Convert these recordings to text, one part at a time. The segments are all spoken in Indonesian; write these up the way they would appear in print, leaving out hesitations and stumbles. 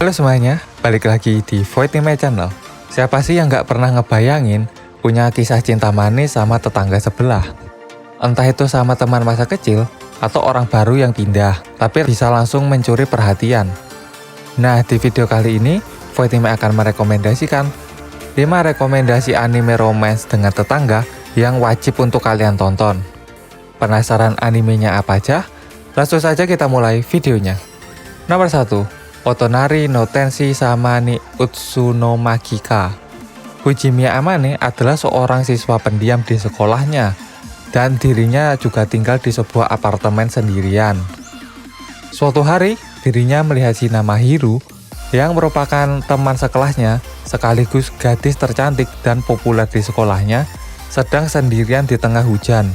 Halo semuanya, balik lagi di Void in My Channel. Siapa sih yang gak pernah ngebayangin punya kisah cinta manis sama tetangga sebelah? Entah itu sama teman masa kecil atau orang baru yang pindah, tapi bisa langsung mencuri perhatian. Nah, di video kali ini, Void in My akan merekomendasikan 5 rekomendasi anime romance dengan tetangga yang wajib untuk kalian tonton. Penasaran animenya apa aja? Langsung saja kita mulai videonya. Nomor 1. Otonari no Tenshi sama ni Utsuno Magika. Fujimiya Amane adalah seorang siswa pendiam di sekolahnya, dan dirinya juga tinggal di sebuah apartemen sendirian. Suatu hari, dirinya melihat Shina Mahiru yang merupakan teman sekelasnya sekaligus gadis tercantik dan populer di sekolahnya sedang sendirian di tengah hujan.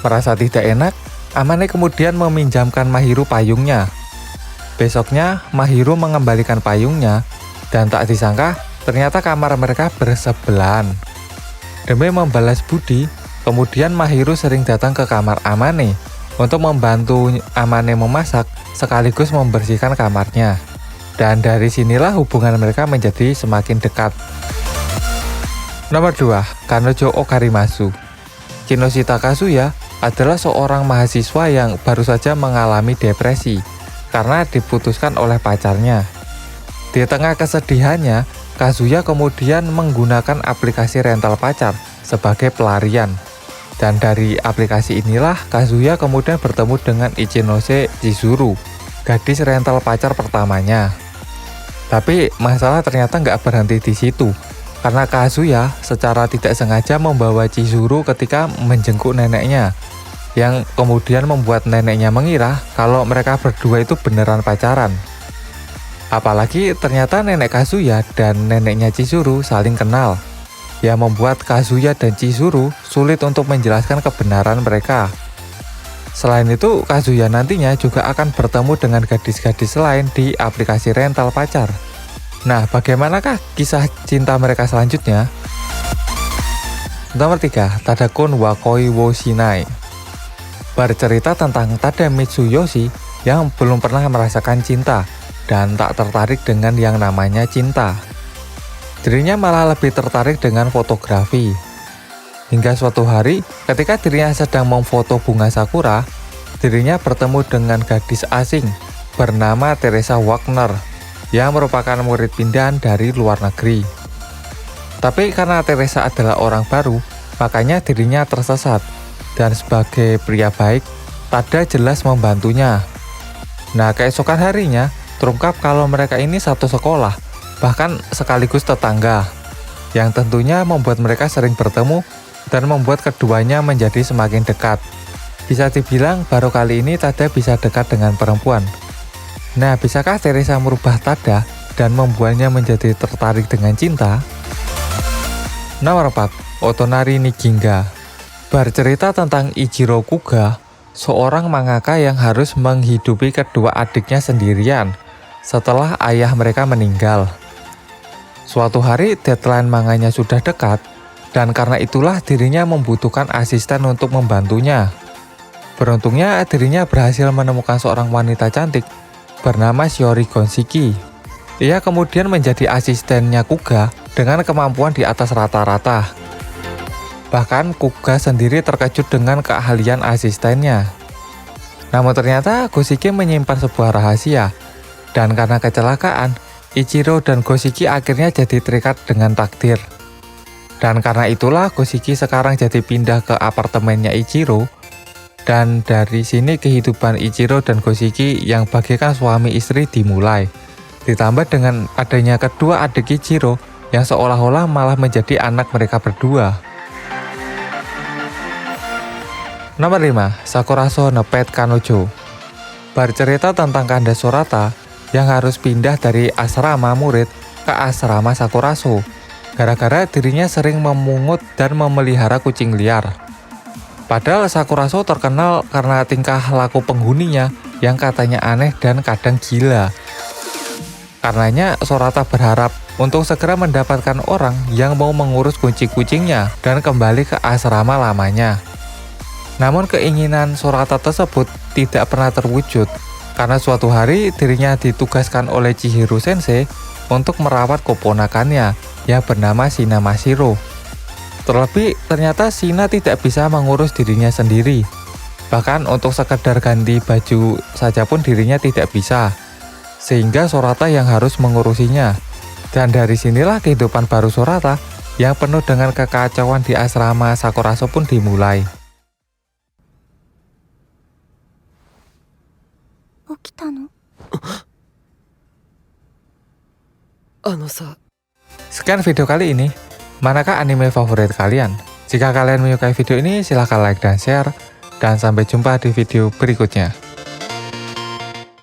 Merasa tidak enak, Amane kemudian meminjamkan Mahiru payungnya. Besoknya, Mahiru mengembalikan payungnya, dan tak disangka ternyata kamar mereka bersebelahan. Demi membalas budi, kemudian Mahiru sering datang ke kamar Amane untuk membantu Amane memasak sekaligus membersihkan kamarnya. Dan dari sinilah hubungan mereka menjadi semakin dekat. Nomor 2. Kanojo Okarimasu. Kinoshita Kazuya adalah seorang mahasiswa yang baru saja mengalami depresi karena diputuskan oleh pacarnya. Di tengah kesedihannya, Kazuya kemudian menggunakan aplikasi rental pacar sebagai pelarian. Dan dari aplikasi inilah Kazuya kemudian bertemu dengan Ichinose Chizuru, gadis rental pacar pertamanya. Tapi masalah ternyata nggak berhenti di situ, karena Kazuya secara tidak sengaja membawa Chizuru ketika menjenguk neneknya, yang kemudian membuat neneknya mengira kalau mereka berdua itu beneran pacaran. Apalagi ternyata nenek Kazuya dan neneknya Chizuru saling kenal, yang membuat Kazuya dan Chizuru sulit untuk menjelaskan kebenaran mereka. Selain itu, Kazuya nantinya juga akan bertemu dengan gadis-gadis lain di aplikasi rental pacar. Nah, bagaimanakah kisah cinta mereka selanjutnya? Nomor 3. Tadakun wa Koi wo Shinai. Bercerita tentang Tada Mitsuyoshi yang belum pernah merasakan cinta dan tak tertarik dengan yang namanya cinta. Dirinya malah lebih tertarik dengan fotografi. Hingga suatu hari, ketika dirinya sedang memfoto bunga sakura, dirinya bertemu dengan gadis asing bernama Teresa Wagner yang merupakan murid pindahan dari luar negeri. Tapi karena Teresa adalah orang baru, makanya dirinya tersesat. Dan sebagai pria baik, Tada jelas membantunya. Nah, keesokan harinya, terungkap kalau mereka ini satu sekolah, bahkan sekaligus tetangga, yang tentunya membuat mereka sering bertemu dan membuat keduanya menjadi semakin dekat. Bisa dibilang baru kali ini Tada bisa dekat dengan perempuan. Nah, bisakah Teresa merubah Tada dan membuatnya menjadi tertarik dengan cinta? Nomor 4. Otonari ni Ginga. Bercerita tentang Ichiro Kuga, seorang mangaka yang harus menghidupi kedua adiknya sendirian setelah ayah mereka meninggal. Suatu hari deadline manganya sudah dekat, dan karena itulah dirinya membutuhkan asisten untuk membantunya. Beruntungnya dirinya berhasil menemukan seorang wanita cantik bernama Shiori Gonshiki. Ia kemudian menjadi asistennya Kuga dengan kemampuan di atas rata-rata. Bahkan Kuga sendiri terkejut dengan keahlian asistennya. Namun ternyata Gonshiki menyimpan sebuah rahasia, dan karena kecelakaan, Ichiro dan Gonshiki akhirnya jadi terikat dengan takdir. Dan karena itulah Gonshiki sekarang jadi pindah ke apartemennya Ichiro, dan dari sini kehidupan Ichiro dan Gonshiki yang bagaikan suami istri dimulai. Ditambah dengan adanya kedua adik Ichiro yang seolah-olah malah menjadi anak mereka berdua. Nomor 5. Sakuraso no Pet Kanojo. Bercerita tentang Kanda Sorata yang harus pindah dari asrama murid ke asrama Sakuraso gara-gara dirinya sering memungut dan memelihara kucing liar. Padahal Sakuraso terkenal karena tingkah laku penghuninya yang katanya aneh dan kadang gila. Karenanya Sorata berharap untuk segera mendapatkan orang yang mau mengurus kucing-kucingnya dan kembali ke asrama lamanya. Namun keinginan Sorata tersebut tidak pernah terwujud Karena suatu hari dirinya ditugaskan oleh Chihiro Sensei untuk merawat keponakannya yang bernama Shina Mashiro. Terlebih, ternyata Shina tidak bisa mengurus dirinya sendiri. Bahkan untuk sekedar ganti baju saja pun dirinya tidak bisa. Sehingga Sorata yang harus mengurusinya. Dan dari sinilah kehidupan baru Sorata yang penuh dengan kekacauan di asrama Sakurazo pun dimulai. 起きたの？ さ Sekian video kali ini. Manakah anime favorit kalian? Jika kalian menyukai video ini, silahkan like dan share. Dan sampai jumpa di video berikutnya.